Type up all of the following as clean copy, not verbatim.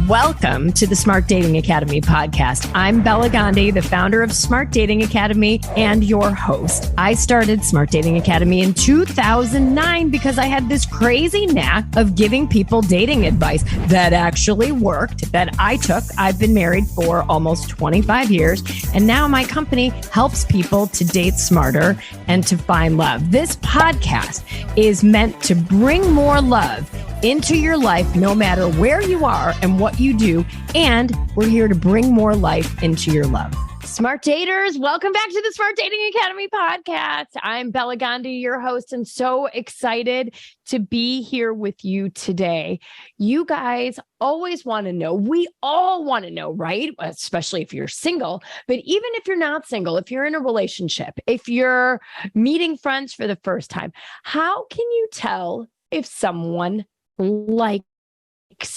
Welcome to the Smart Dating Academy podcast. I'm Bela Gandhi, the founder of Smart Dating Academy and your host. I started Smart Dating Academy in 2009 because I had this crazy knack of giving people dating advice that actually worked, that I took. I've been married for almost 25 years, and now my company helps people to date smarter and to find love. This podcast is meant to bring more love into your life, no matter where you are and what you do. And we're here to bring more life into your love. Smart daters, welcome back to the Smart Dating Academy podcast. I'm Bela Gandhi, your host, and so excited to be here with you today. You guys always want to know, we all want to know, right? Especially if you're single, but even if you're not single, if you're in a relationship, if you're meeting friends for the first time, how can you tell if someone likes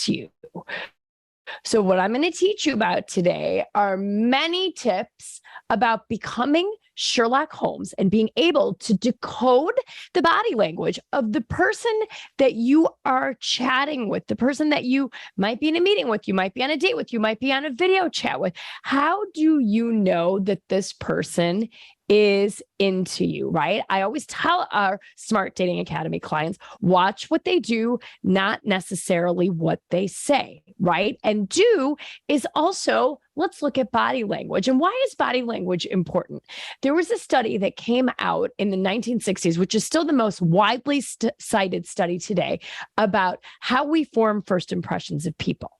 you? So what I'm going to teach you about today are many tips about becoming Sherlock Holmes and being able to decode the body language of the person that you are chatting with, the person that you might be in a meeting with, you might be on a date with, you might be on a video chat with. How do you know that this person is into you, right? I always tell our Smart Dating Academy clients, watch what they do, not necessarily what they say, right? And do is also, let's look at body language. And why is body language important? There was a study that came out in the 1960s, which is still the most widely cited study today, about how we form first impressions of people.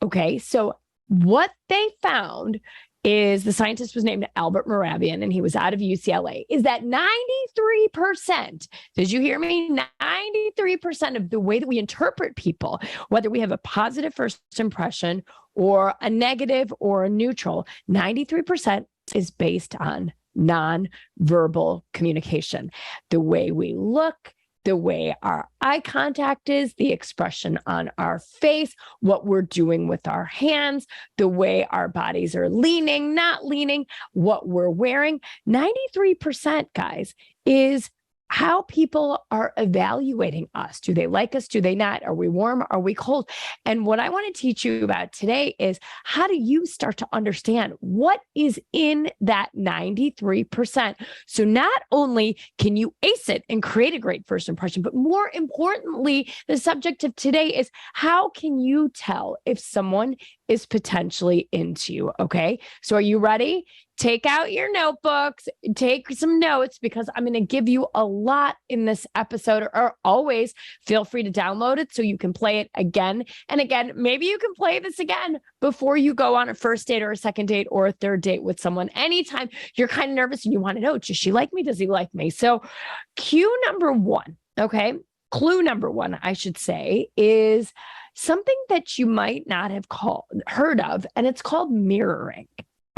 Okay, so what they found is, the scientist was named Albert Mehrabian, and he was out of UCLA, is that 93%, did you hear me? 93% of the way that we interpret people, whether we have a positive first impression or a negative or a neutral, 93% is based on nonverbal communication. The way we look, the way our eye contact is, the expression on our face, what we're doing with our hands, the way our bodies are leaning, not leaning, what we're wearing. 93%, guys, is how people are evaluating us. Do they like us? Do they not? Are we warm? Are we cold? And what I want to teach you about today is, how do you start to understand what is in that 93%? So not only can you ace it and create a great first impression, but more importantly, the subject of today is, how can you tell if someone is potentially into you? Okay. So are you ready? Take out your notebooks, take some notes, because I'm going to give you a lot in this episode, or always feel free to download it so you can play it again and again. Maybe you can play this again before you go on a first date or a second date or a third date with someone. Anytime you're kind of nervous and you want to know, does she like me? Does he like me? So clue number one, I should say, is something that you might not have heard of, and it's called mirroring.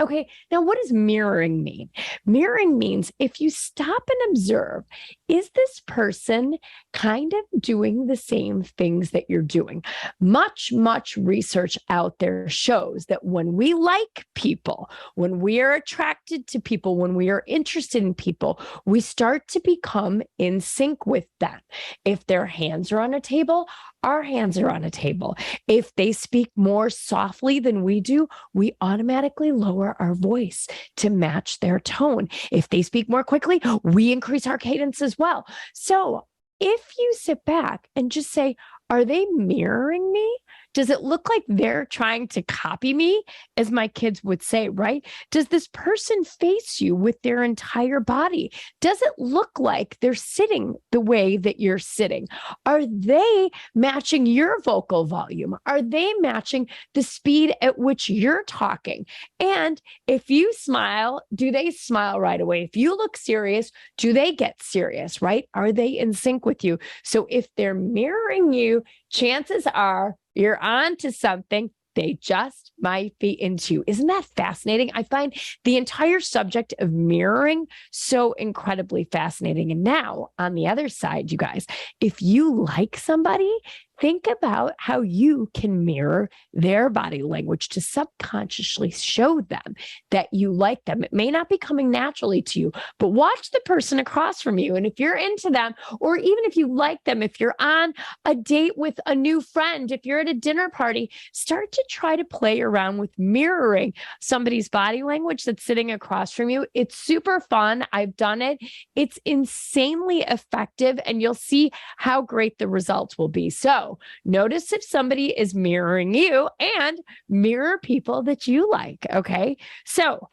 Okay, now what does mirroring mean? Mirroring means, if you stop and observe, is this person kind of doing the same things that you're doing? Much research out there shows that when we like people, when we are attracted to people, when we are interested in people, we start to become in sync with them. If their hands are on a table, our hands are on a table. If they speak more softly than we do, we automatically lower our voice to match their tone. If they speak more quickly, we increase our cadence as well. So if you sit back and just say, are they mirroring me? Does it look like they're trying to copy me, as my kids would say, right? Does this person face you with their entire body? Does it look like they're sitting the way that you're sitting? Are they matching your vocal volume? Are they matching the speed at which you're talking? And if you smile, do they smile right away? If you look serious, do they get serious, right? Are they in sync with you? So if they're mirroring you, chances are you're on to something. They just might be into. Isn't that fascinating? I find the entire subject of mirroring so incredibly fascinating. And now on the other side, you guys, if you like somebody, think about how you can mirror their body language to subconsciously show them that you like them. It may not be coming naturally to you, but watch the person across from you. And if you're into them, or even if you like them, if you're on a date with a new friend, if you're at a dinner party, start to try to play around with mirroring somebody's body language that's sitting across from you. It's super fun. I've done it. It's insanely effective, and you'll see how great the results will be. So notice if somebody is mirroring you, and mirror people that you like. Okay. So,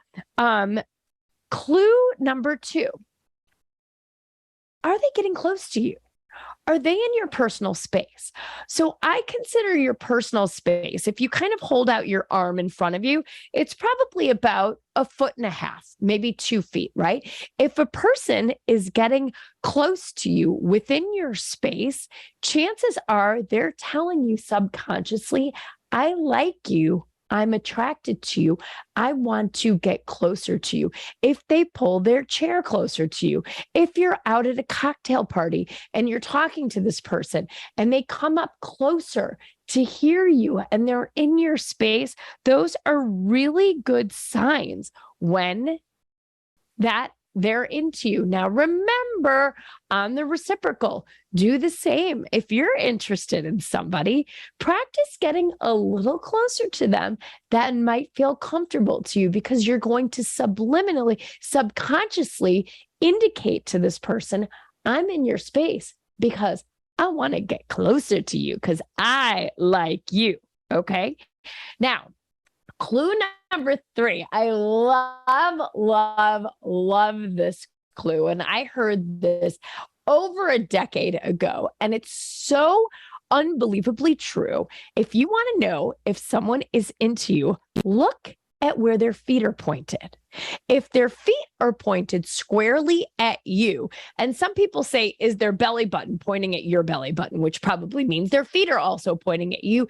clue number 2, are they getting close to you? Are they in your personal space? So I consider your personal space, if you kind of hold out your arm in front of you, it's probably about 1.5 feet, maybe 2 feet, right? If a person is getting close to you within your space, chances are they're telling you subconsciously, I like you. I'm attracted to you. I want to get closer to you. If they pull their chair closer to you, if you're out at a cocktail party and you're talking to this person and they come up closer to hear you and they're in your space, those are really good signs when that they're into you. Now, remember, on the reciprocal, do the same. If you're interested in somebody, practice getting a little closer to them that might feel comfortable to you, because you're going to subliminally, subconsciously indicate to this person, I'm in your space because I want to get closer to you because I like you. Okay. Now, clue number 3. I love this clue. And I heard this over a decade ago, and it's so unbelievably true. If you want to know if someone is into you, look at where their feet are pointed. If their feet are pointed squarely at you, and some people say, is their belly button pointing at your belly button, which probably means their feet are also pointing at you.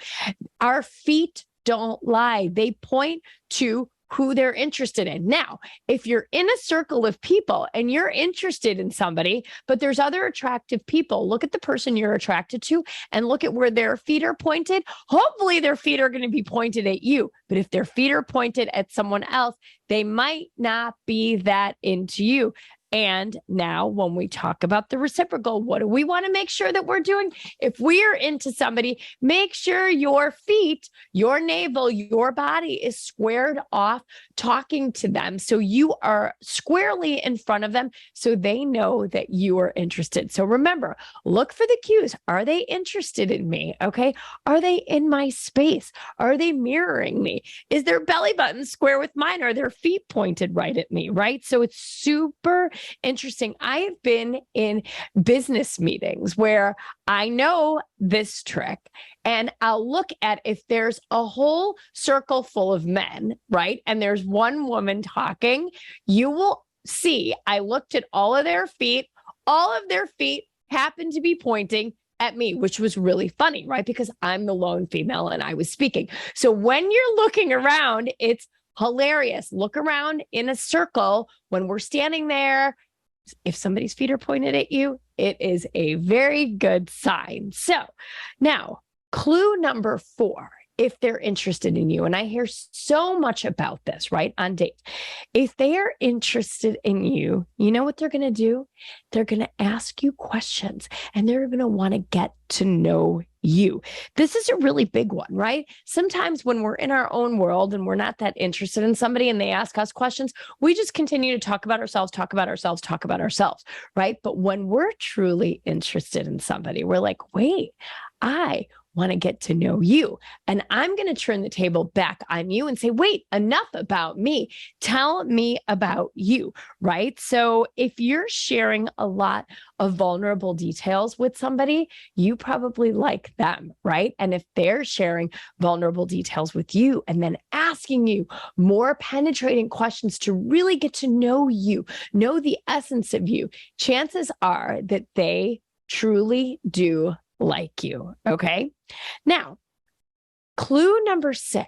Our feet don't lie. They point to who they're interested in. Now, if you're in a circle of people and you're interested in somebody, but there's other attractive people, look at the person you're attracted to and look at where their feet are pointed. Hopefully their feet are going to be pointed at you. But if their feet are pointed at someone else, they might not be that into you. And now when we talk about the reciprocal, what do we want to make sure that we're doing? If we are into somebody, make sure your feet, your navel, your body is squared off talking to them. So you are squarely in front of them so they know that you are interested. So remember, look for the cues. Are they interested in me? Okay. Are they in my space? Are they mirroring me? Is their belly button square with mine? Are their feet pointed right at me? Right. So it's super interesting. I have been in business meetings where I know this trick, and I'll look at if there's a whole circle full of men, right? And there's one woman talking, you will see, I looked at all of their feet happened to be pointing at me, which was really funny, right? Because I'm the lone female and I was speaking. So when you're looking around, it's hilarious. Look around in a circle when we're standing there. If somebody's feet are pointed at you, it is a very good sign. So now, clue number 4, if they're interested in you, and I hear so much about this, right, on dates. If they are interested in you, you know what they're going to do? They're going to ask you questions, and they're going to want to get to know you. This is a really big one, right? Sometimes when we're in our own world and we're not that interested in somebody and they ask us questions, we just continue to talk about ourselves, right? But when we're truly interested in somebody, we're like, wait, I want to get to know you. And I'm going to turn the table back on you and say, wait, enough about me. Tell me about you, right? So if you're sharing a lot of vulnerable details with somebody, you probably like them, right? And if they're sharing vulnerable details with you and then asking you more penetrating questions to really get to know you, know the essence of you, chances are that they truly do like you. Okay. Now, clue number 6,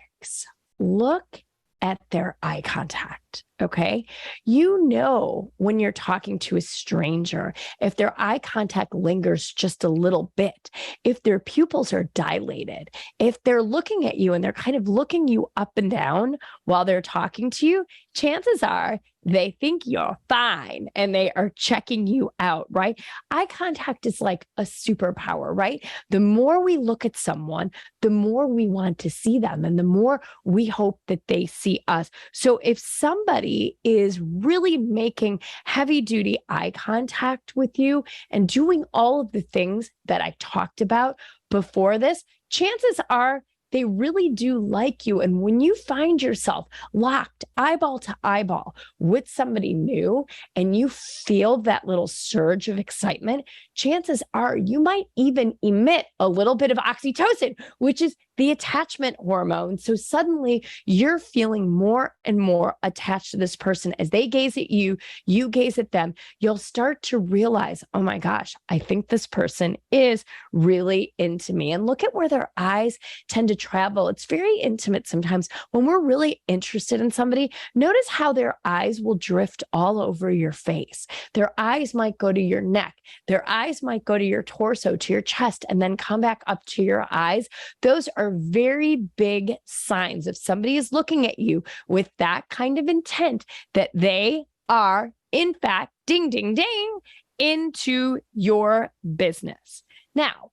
look at their eye contact. Okay. You know, when you're talking to a stranger, if their eye contact lingers just a little bit, if their pupils are dilated, if they're looking at you and they're kind of looking you up and down while they're talking to you, chances are they think you're fine and they are checking you out, right? Eye contact is like a superpower, right? The more we look at someone, the more we want to see them and the more we hope that they see us. So if somebody is really making heavy duty eye contact with you and doing all of the things that I talked about before this, chances are they really do like you. And when you find yourself locked eyeball to eyeball with somebody new and you feel that little surge of excitement, chances are you might even emit a little bit of oxytocin, which is the attachment hormone. So suddenly you're feeling more and more attached to this person. As they gaze at you, you gaze at them. You'll start to realize, oh my gosh, I think this person is really into me. And look at where their eyes tend to travel. It's very intimate sometimes. When we're really interested in somebody, notice how their eyes will drift all over your face. Their eyes might go to your neck. Their eyes might go to your torso, to your chest, and then come back up to your eyes. Those are very big signs. If somebody is looking at you with that kind of intent, that they are, in fact, ding, ding, ding, into your business. Now,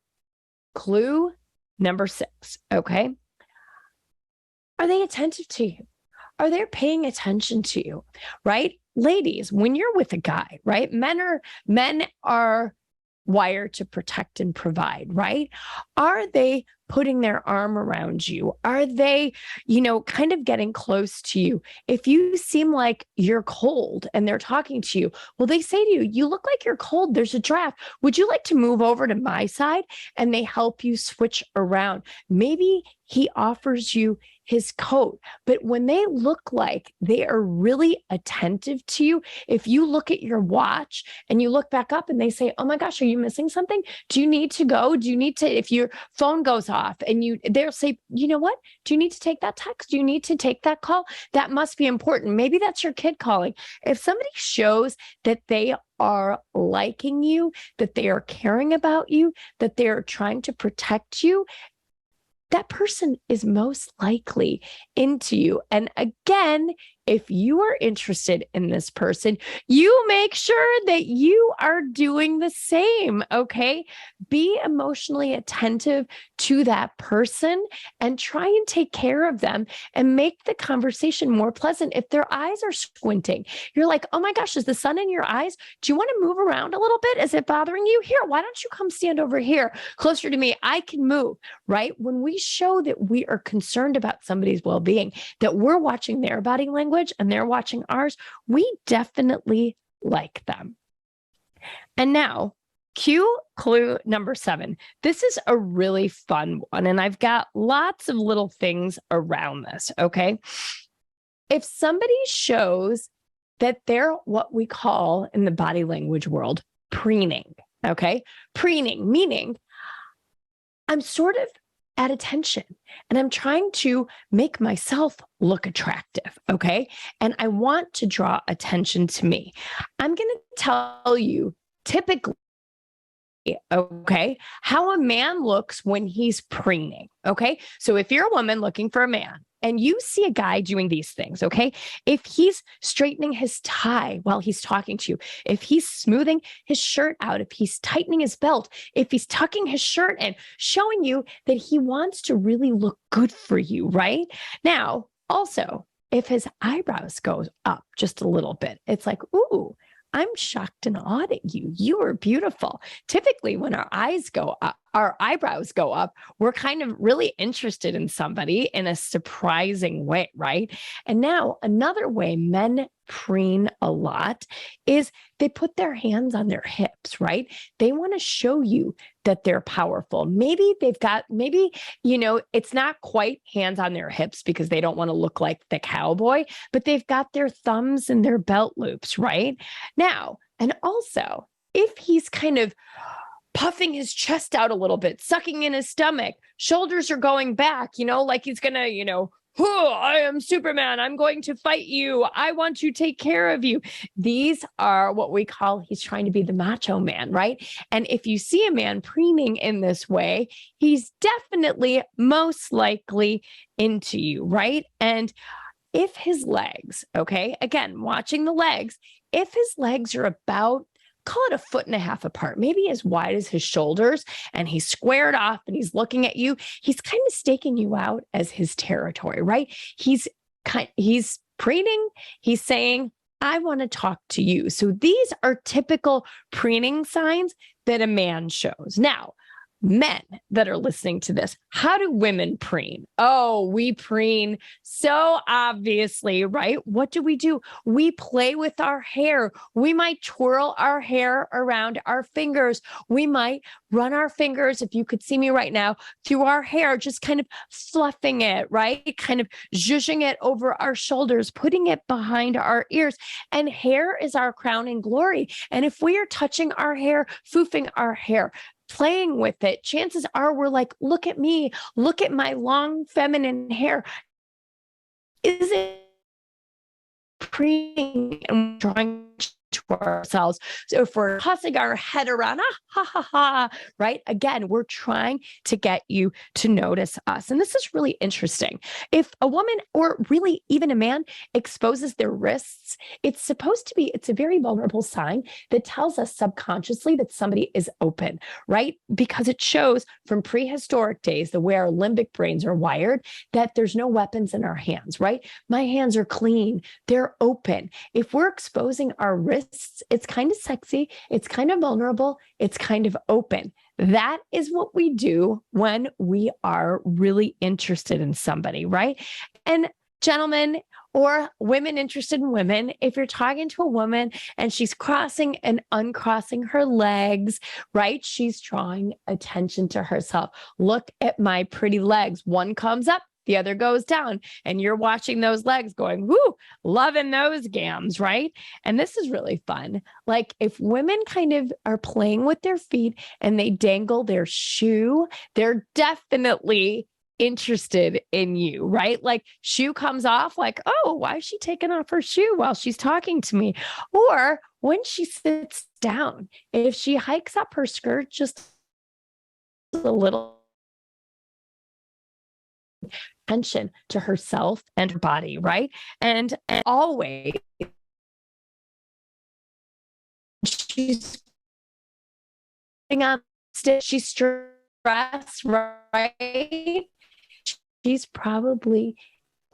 clue number 6, okay? Are they attentive to you? Are they paying attention to you, right? Ladies, when you're with a guy, right? Men are wired to protect and provide, right? Are they putting their arm around you? Are they, kind of getting close to you? If you seem like you're cold and they're talking to you, well, they say to you, you look like you're cold. There's a draft. Would you like to move over to my side? And they help you switch around. Maybe he offers you his coat. But when they look like they are really attentive to you, if you look at your watch and you look back up and they say, oh my gosh, are you missing something? Do you need to go? Do you need to, if your phone goes off and they'll say, you know what? Do you need to take that text? Do you need to take that call? That must be important. Maybe that's your kid calling. If somebody shows that they are liking you, that they are caring about you, that they're trying to protect you, that person is most likely into you. And again, if you are interested in this person, you make sure that you are doing the same, okay? Be emotionally attentive to that person and try and take care of them and make the conversation more pleasant. If their eyes are squinting, you're like, oh my gosh, is the sun in your eyes? Do you want to move around a little bit? Is it bothering you? Here, why don't you come stand over here closer to me? I can move, right? When we show that we are concerned about somebody's well-being, that we're watching their body language and they're watching ours, we definitely like them. And now, cue clue number 7. This is a really fun one, and I've got lots of little things around this, okay? If somebody shows that they're what we call in the body language world, preening, okay? Preening, meaning I'm sort of at attention and I'm trying to make myself look attractive, okay? And I want to draw attention to me. I'm going to tell you typically, okay, how a man looks when he's preening, okay? So if you're a woman looking for a man and you see a guy doing these things, okay, if he's straightening his tie while he's talking to you, if he's smoothing his shirt out, if he's tightening his belt, if he's tucking his shirt in, showing you that he wants to really look good for you, right? Now, also, if his eyebrows go up just a little bit, it's like, ooh, I'm shocked and awed at you. You are beautiful. Typically, when our eyes go up, our eyebrows go up, we're kind of really interested in somebody in a surprising way, right? And now another way men preen a lot is they put their hands on their hips, right? They want to show you that they're powerful. Maybe it's not quite hands on their hips because they don't want to look like the cowboy, but they've got their thumbs in their belt loops, right? Now, and also if he's kind of puffing his chest out a little bit, sucking in his stomach, shoulders are going back, like he's going to, oh, I am Superman. I'm going to fight you. I want to take care of you. These are what we call, he's trying to be the macho man, right? And if you see a man preening in this way, he's definitely most likely into you, right? And if his legs, okay, again, watching the legs, if his legs are about, call it 1.5 feet apart, maybe as wide as his shoulders, and he's squared off and he's looking at you, he's kind of staking you out as his territory, right? He's preening, he's saying, I want to talk to you. So these are typical preening signs that a man shows. Now, men that are listening to this, how do women preen? Oh, we preen so obviously, right? What do? We play with our hair. We might twirl our hair around our fingers. We might run our fingers, if you could see me right now, through our hair, just kind of fluffing it, right? Kind of zhuzhing it over our shoulders, putting it behind our ears. And hair is our crown and glory. And if we are touching our hair, foofing our hair, playing with it, chances are we're like, look at me, look at my long feminine hair. Is it preening and drawing to ourselves? So if we're tossing our head around, ha ha ha, right? Again, we're trying to get you to notice us. And this is really interesting. If a woman, or really even a man, exposes their wrists, it's a very vulnerable sign that tells us subconsciously that somebody is open, right? Because it shows from prehistoric days, the way our limbic brains are wired, that there's no weapons in our hands, right? My hands are clean, they're open. If we're exposing our wrists, it's kind of sexy, it's kind of vulnerable, it's kind of open. That is what we do when we are really interested in somebody, right? And gentlemen, or women interested in women, if you're talking to a woman and she's crossing and uncrossing her legs, right? She's drawing attention to herself. Look at my pretty legs. One comes up, the other goes down, and you're watching those legs going, whoo, loving those gams, right? And this is really fun. Like if women kind of are playing with their feet and they dangle their shoe, they're definitely interested in you, right? Like shoe comes off, like, oh, why is she taking off her shoe while she's talking to me? Or when she sits down, if she hikes up her skirt just a little, attention to herself and her body, right? And always she's on, she's stressed, right? She's probably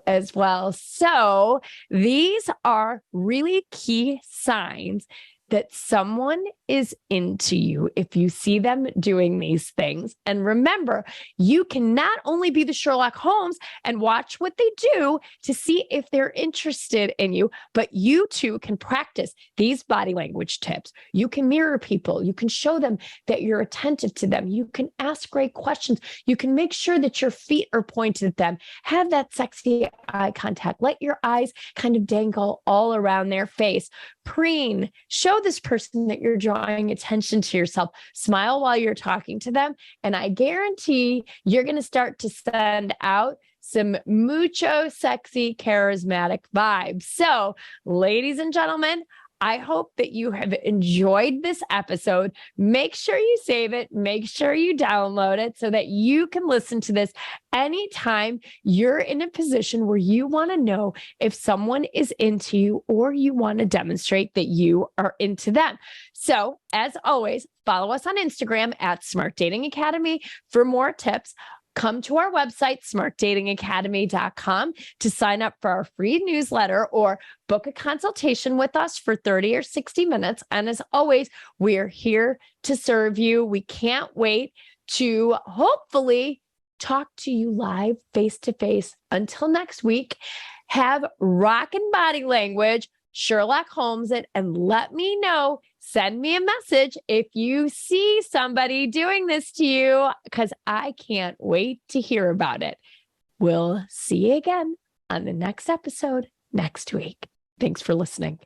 as well. So these are really key signs that someone is into you if you see them doing these things. And remember, you can not only be the Sherlock Holmes and watch what they do to see if they're interested in you, but you too can practice these body language tips. You can mirror people. You can show them that you're attentive to them. You can ask great questions. You can make sure that your feet are pointed at them. Have that sexy eye contact. Let your eyes kind of dangle all around their face. Preen. Show this person that you're drawing attention to yourself. Smile while you're talking to them. And I guarantee you're going to start to send out some mucho sexy, charismatic vibes. So, ladies and gentlemen, I hope that you have enjoyed this episode. Make sure you save it. Make sure you download it so that you can listen to this anytime you're in a position where you want to know if someone is into you or you want to demonstrate that you are into them. So, as always, follow us on Instagram at Smart Dating Academy for more tips. Come to our website, smartdatingacademy.com, to sign up for our free newsletter or book a consultation with us for 30 or 60 minutes. And as always, we're here to serve you. We can't wait to hopefully talk to you live face to face. Until next week, have rockin' body language, Sherlock Holmes it, and let me know. Send me a message if you see somebody doing this to you, because I can't wait to hear about it. We'll see you again on the next episode next week. Thanks for listening.